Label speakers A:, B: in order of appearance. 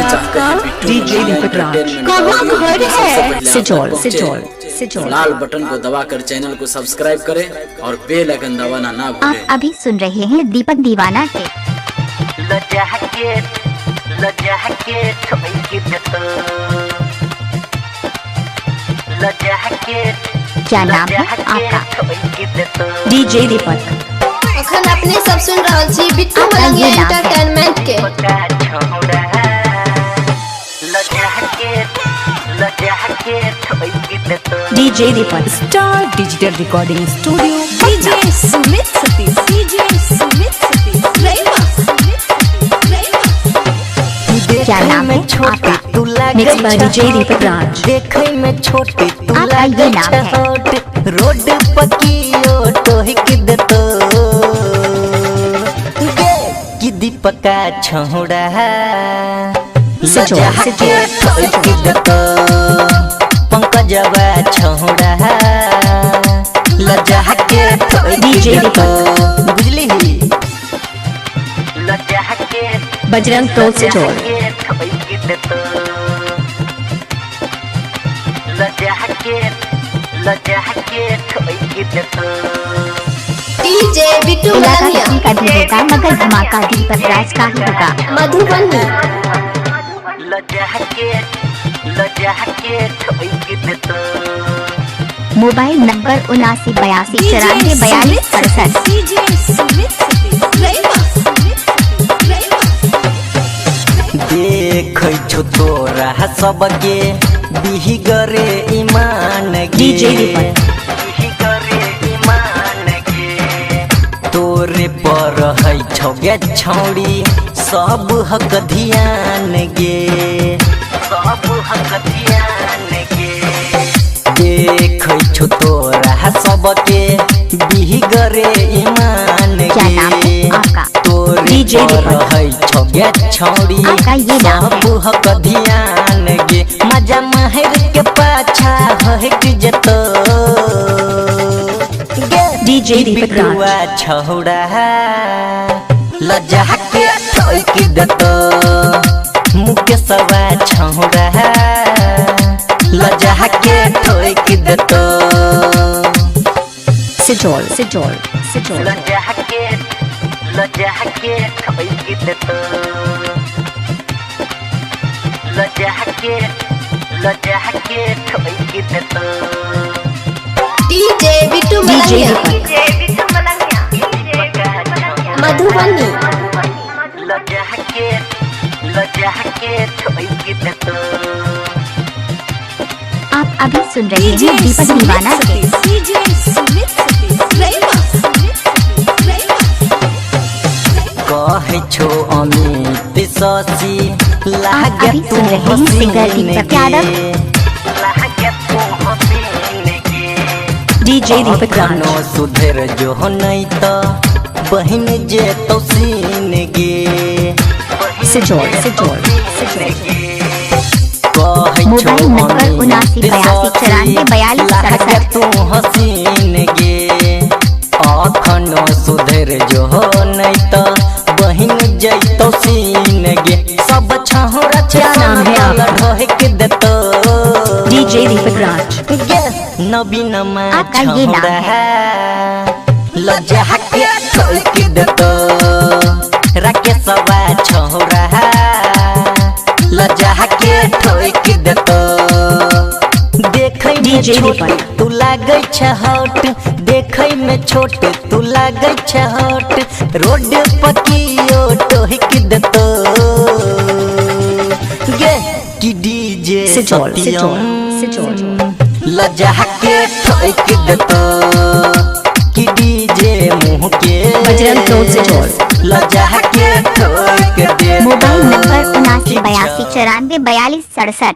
A: देखना चाहते हैं
B: डीजे दीपक राज
C: कहाँ घर है?
B: सिजौल
A: लाल बटन को दबाकर चैनल को सब्सक्राइब करें और बेल आइकन दबाना ना
C: आप
A: भूलें।
C: अभी सुन रहे हैं दीपक दीवाना के क्या नाम है आपका?
B: डीजे दीपक
D: अखन अपने सब सुन रहल छी बिट्टू मलंगिया
C: ये नाम है।
D: एंटरटेनमेंट के।
B: DJ Deepak star digital recording studio
D: DJ Sumit Satish, DJ Sumit Satish,
C: क्या नाम है आपका?
B: Mix by DJ Deepak Raj
E: देखे में छोटे तू
C: आपका ये नाम है?
E: हॉट रोड पकियो तो हिक देतो कि दीपका छोड़ा
B: सिजौल
E: देतो पंकजवा छोड़ा लजा के
B: डीजे दीपक
E: बुझली
B: बजरंग टोल सिजौल
D: डीजे बिट्टू
C: इलाका
D: मलंगिया
C: किसी का भी होगा मगर धमाका दीपक राज का ही होगा।
D: मधुबनी।
C: Mobile number 7982944267।
E: देख तोरा सबके बिहिगरे ईमान गे
B: डीजे दीपक
E: बिहिगरे ईमान गे तोरे पर है छौगे छौड़ी सब हक ध्यान गे सब हक ध्यान गे देख तोरा सबके बिहिगरे ईमान
C: क्या नाम है
E: गे
C: आपका?
E: तोरे
B: डीजे
E: पर
B: दीपक
E: है छौगे छौड़ी
C: आपका ये नाम
E: सब हक ध्यान गे मजा महर के पाछा हक जतो
B: डीजे दीपक राज
E: बिटुआ छौड़ा लजा के ठोक देतो मुकेशवा छौड़ा लजा के ठोक देतो
B: सिजौल
E: लजा के ठोक देतो लजा के ठोक देतो
D: डीजे बिट्टू
B: डीजे
D: मलंगिया
B: दीपक
D: मधुबनी।
C: आप अभी सुन रहे हैं दीपक दीवाना के।
E: कहे छो अमित शशि
C: आप
E: लागे
C: अभी
E: तू
C: सुन रहे हैं सिंगर दीपक यादव।
B: डीजे दीपक
E: कनो
B: राज
E: सुधर जो नहीं तो बहन जे तो सीन गे
B: सिजौल
E: कहे
C: मोबाइल नंबर 7982944267।
E: तू हसीन गे अखनो सुधर जो नहीं तो बहन जैतो सीन गे सब छहोरा
B: क्या नाम है आपका?
E: ढोक देतो
B: डीजे दीपक राज
E: नवीन
C: आपका ये नाम
E: लजा के ठोक देतो राकेशवा छोरा लजा के ठोक देतो देखै में
B: डीजे
E: छोट
B: दीपक।
E: तू लागै छ हॉट देखै में छोट तू लागै छ हॉट रोड पकियो टोक देतो गे कि डीजे
B: सिजौल
E: लजा के ठोक देतो कि डीजे मुँह के
B: बजरंग टोल सिजौल
E: लजा के ठोक दे
C: मोबाइल नंबर 7982944267।